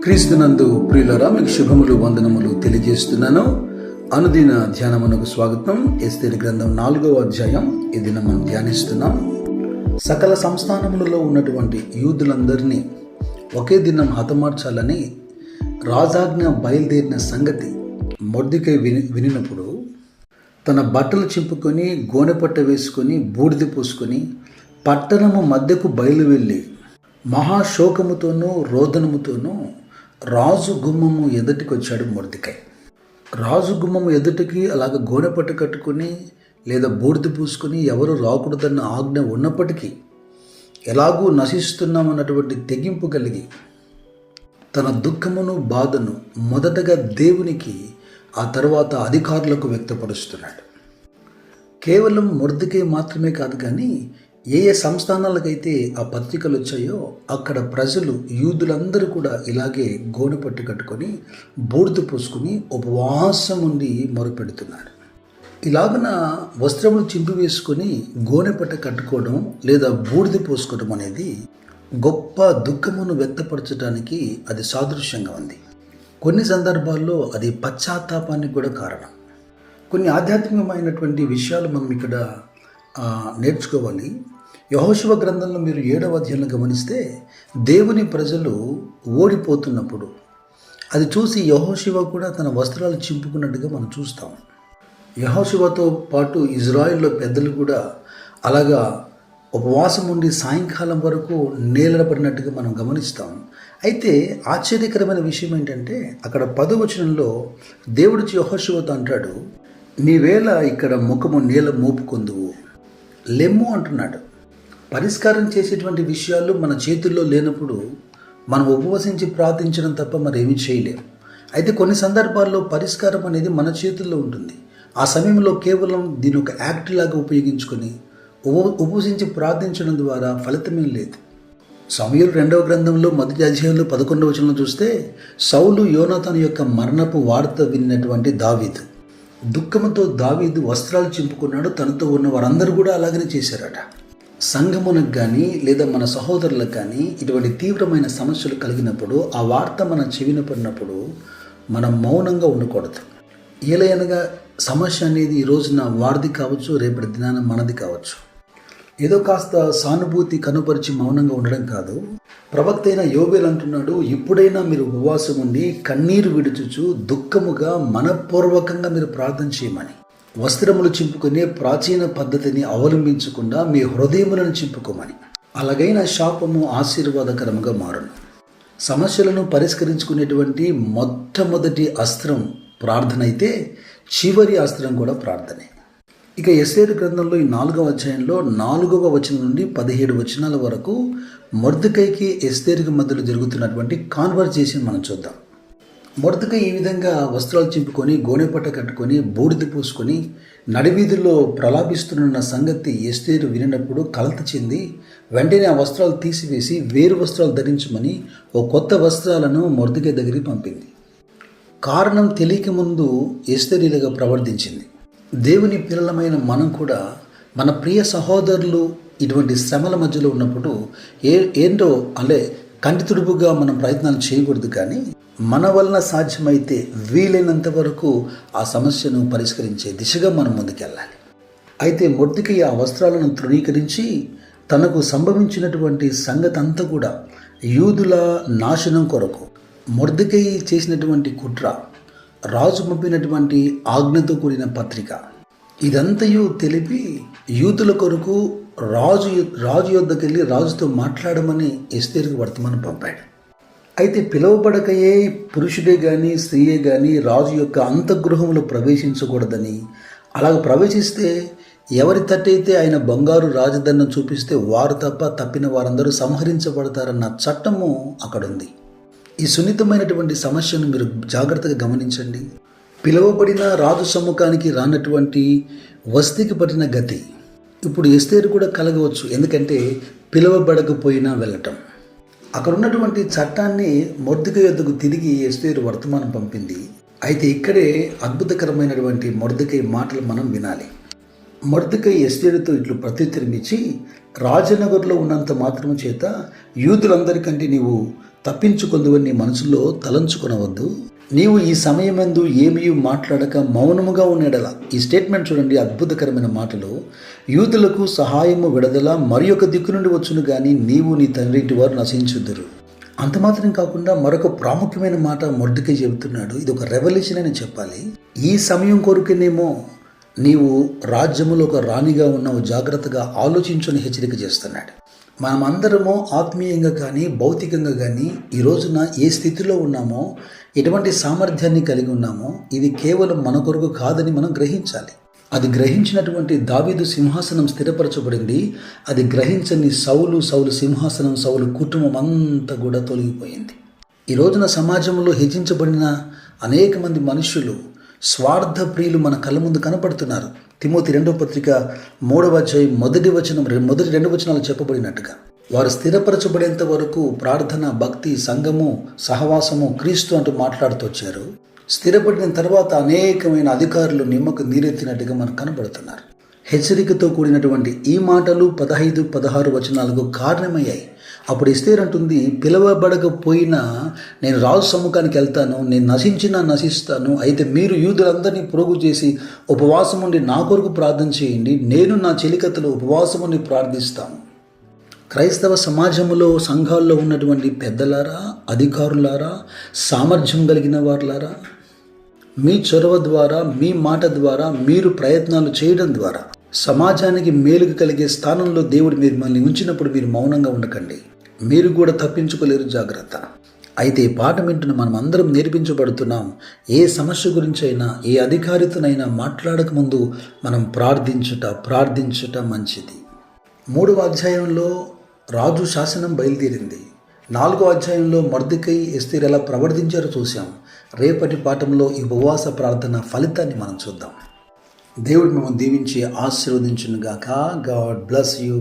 క్రీస్తునందు ప్రియులారా, మీకు శుభములు వందనములు తెలియజేస్తున్నాను. అనుదిన ధ్యానమునకు స్వాగతం. ఎస్తేరు గ్రంథం 4వ అధ్యాయం ఈ దినం మనం ధ్యానిస్తున్నాం. సకల సంస్థానములలో ఉన్నటువంటి యూదులందరినీ ఒకే దినం హతమార్చాలని రాజాజ్ఞ బయలుదేరిన సంగతి మొర్దెకై వినినప్పుడు తన బట్టలు చింపుకొని గోనెపట్ట వేసుకొని బూడిద పూసుకొని పట్టణము మధ్యకు బయలువెళ్ళి మహాశోకముతోనూ రోదనముతోనూ రాజు గుమ్మము ఎదుటికి వచ్చాడు మొర్దెకై. రాజు గుమ్మము ఎదుటికి అలాగ గోనెపట్ట కట్టుకుని లేదా బూడిద పూసుకొని ఎవరు రాకూడదన్న ఆజ్ఞ ఉన్నప్పటికీ ఎలాగూ నశిస్తున్నామన్నటువంటి తెగింపు కలిగి తన దుఃఖమును బాధను మొదటగా దేవునికి, ఆ తర్వాత అధికారులకు వ్యక్తపరుస్తున్నాడు. కేవలం మొర్దెకై మాత్రమే కాదు, కానీ ఏ సంస్థానాలకైతే ఆ పత్రికలు వచ్చాయో అక్కడ ప్రజలు, యూదులందరూ కూడా ఇలాగే గోనెపట్టు కట్టుకొని బూడిద పూసుకుని ఉపవాసం ఉండి మొరుపెడుతున్నారు. ఇలాగున వస్త్రములు చింపివేసుకొని గోనెపట్ట కట్టుకోవడం లేదా బూడిద పూసుకోవడం అనేది గొప్ప దుఃఖమును వ్యక్తపరచడానికి అది సాదృశ్యంగా ఉంది. కొన్ని సందర్భాల్లో అది పశ్చాత్తాపానికి కూడా కారణం. కొన్ని ఆధ్యాత్మికమైనటువంటి విషయాలు మనం ఇక్కడ నేర్చుకోవాలి. యెహోషువ గ్రంథంలో మీరు 7వ అధ్యాయంలో గమనిస్తే దేవుని ప్రజలు ఓడిపోతున్నప్పుడు అది చూసి యెహోషువ కూడా తన వస్త్రాలు చింపుకున్నట్టుగా మనం చూస్తాం. యెహోషువతో పాటు ఇజ్రాయెల్లో పెద్దలు కూడా అలాగా ఉపవాసం ఉండి సాయంకాలం వరకు నేలపడినట్టుగా మనం గమనిస్తాం. అయితే ఆశ్చర్యకరమైన విషయం ఏంటంటే అక్కడ 10వ వచనంలో దేవుడు యెహోషువతో అంటాడు, నీవేళ ఇక్కడ ముఖము నేల మోపుకొందువు, లెమ్ము అంటున్నాడు. పరిష్కారం చేసేటువంటి విషయాలు మన చేతుల్లో లేనప్పుడు మనం ఉపవసించి ప్రార్థించడం తప్ప మరేమీ చేయలేము. అయితే కొన్ని సందర్భాల్లో పరిష్కారం అనేది మన చేతుల్లో ఉంటుంది. ఆ సమయంలో కేవలం దీని ఒక యాక్ట్ లాగా ఉపయోగించుకొని ఉపవసించి ప్రార్థించడం ద్వారా ఫలితమేం లేదు. సమూయేలు 2వ గ్రంథంలో 1వ అధ్యాయంలో 11వ వచనంలో చూస్తే సౌలు యోనాతాను యొక్క మరణపు వార్త విన్నటువంటి దావీదు, దుఃఖంతో దావీదు వస్త్రాలు చింపుకున్నాడు. తనతో ఉన్న వారందరూ కూడా అలాగనే చేశారట. సంఘమునకు కానీ లేదా మన సహోదరులకు కానీ ఇటువంటి తీవ్రమైన సమస్యలు కలిగినప్పుడు ఆ వార్త మన చెవిన పడినప్పుడు మనం మౌనంగా ఉండకూడదు. ఏలయనగా సమస్య అనేది ఈ రోజున వారిది కావచ్చు, రేపటి దినాన మనది కావచ్చు. ఏదో కాస్త సానుభూతి కనుపరిచి మౌనంగా ఉండడం కాదు. ప్రవక్త అయిన యోబేలు అంటున్నాడు, ఇప్పుడైనా మీరు ఉపవాసం ఉండి కన్నీరు విడుచుచు దుఃఖముగా మనపూర్వకంగా మీరు ప్రార్థన చేయమని, వస్త్రములు చింపుకునే ప్రాచీన పద్ధతిని అవలంబించకుండా మీ హృదయములను చింపుకోమని. అలాగైన శాపము ఆశీర్వాదకరముగా మారును. సమస్యలను పరిష్కరించుకునేటువంటి మొట్టమొదటి అస్త్రం ప్రార్థన అయితే చివరి అస్త్రం కూడా ప్రార్థనే. ఇక ఎస్తేరు గ్రంథంలో ఈ 4వ అధ్యాయంలో 4వ వచనం నుండి 17 వచనాల వరకు మొర్దెకైకి ఎస్తేరుకి మధ్యలో జరుగుతున్నటువంటి కాన్వర్జేషన్ మనం చూద్దాం. మొర్దెకై ఈ విధంగా వస్త్రాలు చింపుకొని గోనెపట్ట కట్టుకొని బూడిద పూసుకొని నడివీధుల్లో ప్రలాపిస్తున్న సంగతి ఎస్తేరు వినినప్పుడు కలత చెంది వెంటనే ఆ వస్త్రాలు తీసివేసి వేరు వస్త్రాలు ధరించమని ఓ కొత్త వస్త్రాలను మొర్దెకై దగ్గరికి పంపింది. కారణం తెలియక ముందు ఎస్తేరు ఇలాగా ప్రవర్తించింది. దేవుని పిల్లలమైన మనం కూడా మన ప్రియ సహోదరులు ఇటువంటి శ్రమల మధ్యలో ఉన్నప్పుడు ఏంటో అలే కంటితుడుపుగా మనం ప్రయత్నాలు చేయకూడదు, కానీ మన వలన సాధ్యమైతే వీలైనంత వరకు ఆ సమస్యను పరిష్కరించే దిశగా మనం ముందుకెళ్ళాలి. అయితే మొర్దెకై ఆ వస్త్రాలను తృణీకరించి తనకు సంభవించినటువంటి సంగతి అంతా కూడా యూదుల నాశనం కొరకు మొర్దెకై చేసినటువంటి కుట్ర, రాజు పంపినటువంటి ఆజ్ఞతో కూడిన పత్రిక, ఇదంతయు తెలిపి యూదుల కొరకు రాజు యొద్దకెళ్ళి రాజుతో మాట్లాడమని ఎస్తేరుకు వర్తమానం పంపాడు. అయితే పిలువబడకయే పురుషుడే కానీ స్త్రీయే కానీ రాజు యొక్క అంతఃగృహంలో ప్రవేశించకూడదని, అలాగ ప్రవేశిస్తే ఎవరి తట్టయితే ఆయన బంగారు రాజదండం చూపిస్తే వారు తప్ప తప్పిన వారందరూ సంహరించబడతారన్న చట్టము అక్కడుంది. ఈ సున్నితమైనటువంటి సమస్యను మీరు జాగ్రత్తగా గమనించండి. పిలువబడిన రాజు సమ్ముఖానికి రానటువంటి వస్తికి పట్టిన గతి ఇప్పుడు ఎస్తేరు కూడా కలగవచ్చు. ఎందుకంటే పిలువబడకపోయినా వెళ్ళటం. అక్కడ ఉన్నటువంటి చట్టాన్ని మొర్దెకై యొద్దకు తిరిగి ఎస్తేరు వర్తమానం పంపింది. అయితే ఇక్కడే అద్భుతకరమైనటువంటి మొర్దెకై మాటలు మనం వినాలి. మొర్దెకై ఎస్తేరుతో ఇట్లు ప్రత్యుత్తరమిచ్చి, రాజనగర్లో ఉన్నంత మాత్రము చేత యూదులందరికంటే నీవు తప్పించుకొందువని నీ మనసులో తలంచుకొనవద్దు. నీవు ఈ సమయమందు ఏమీ మాట్లాడక మౌనముగా ఉండేలా. ఈ స్టేట్మెంట్ చూడండి, అద్భుతకరమైన మాటలు. యూదులకు సహాయము విడుదల మరి ఒక దిక్కు నుండి వచ్చును గాని నీవు నీ తండ్రి ఇంటి వారు నశించుదురు. అంత మాత్రం కాకుండా మరొక ప్రాముఖ్యమైన మాట మొర్దెకై చెబుతున్నాడు. ఇది ఒక రెవల్యూషన్ అని చెప్పాలి. ఈ సమయం కొరకునేమో నీవు రాజ్యములో ఒక రాణిగా ఉన్నావు, జాగ్రత్తగా ఆలోచించుని హెచ్చరిక చేస్తున్నాడు. మనమందరము ఆత్మీయంగా కానీ భౌతికంగా కానీ ఈ రోజున ఏ స్థితిలో ఉన్నామో, ఎటువంటి సామర్థ్యాన్ని కలిగి ఉన్నామో, ఇది కేవలం మన కొరకు కాదని మనం గ్రహించాలి. అది గ్రహించినటువంటి దావీదు సింహాసనం స్థిరపరచబడింది. అది గ్రహించని సౌలు సింహాసనం, సౌలు కుటుంబం అంతా కూడా తొలగిపోయింది. ఈ రోజున సమాజంలో హెచ్చించబడిన అనేక మంది మనుషులు, స్వార్థ ప్రియులు మన కళ్ళ ముందు కనపడుతున్నారు. తిమోతి 2వ పత్రిక 3వ అధ్యాయం మొదటి 2 వచనాలు చెప్పబడినట్టుగా వారు స్థిరపరచబడేంత వరకు ప్రార్థన, భక్తి, సంఘము, సహవాసము, క్రీస్తు అంటూ మాట్లాడుతూ వచ్చారు. స్థిరపడిన తర్వాత అనేకమైన అధికారులు నిమ్మకు నీరెత్తినట్టుగా మనకు కనబడుతున్నారు. హెచ్చరికతో కూడినటువంటి ఈ మాటలు 15, 16 వచనాలకు కారణమయ్యాయి. అప్పుడు ఎస్తేర్ అంటుంది, పిలవబడకపోయినా నేను రాజు సమ్ముఖానికి వెళ్తాను, నేను నశిస్తాను. అయితే మీరు యూదులందరినీ పోగు చేసి ఉపవాసం ఉండి నా కొరకు ప్రార్థన చేయండి, నేను నా చెలికత్తలు ఉపవాసం ఉండి ప్రార్థిస్తాను. క్రైస్తవ సమాజంలో, సంఘాల్లో ఉన్నటువంటి పెద్దలారా, అధికారులారా, సామర్థ్యం కలిగిన వారులారా, మీ చొరవ ద్వారా, మీ మాట ద్వారా, మీరు ప్రయత్నాలు చేయడం ద్వారా సమాజానికి మేలుకు కలిగే స్థానంలో దేవుడు మిమ్మల్ని ఉంచినప్పుడు మీరు మౌనంగా ఉండకండి. మీరు కూడా తప్పించుకోలేరు, జాగ్రత్త. అయితే ఈ పాఠం వింటున్న మనం అందరం నేర్పించబడుతున్నాం. ఏ సమస్య గురించి అయినా, ఏ అధికారితోనైనా మాట్లాడక ముందు మనం ప్రార్థించుట మంచిది. 3వ అధ్యాయంలో రాజు శాసనం బయలుదేరింది. 4వ అధ్యాయంలో మొర్దెకై, ఎస్తేర్ ఎలా ప్రవర్తించారో చూసాం. రేపటి పాఠంలో ఈ ఉపవాస ప్రార్థన ఫలితాన్ని మనం చూద్దాం. దేవుడు మిమ్మల్ని దీవించి ఆశీర్వదించును గాక. God bless you.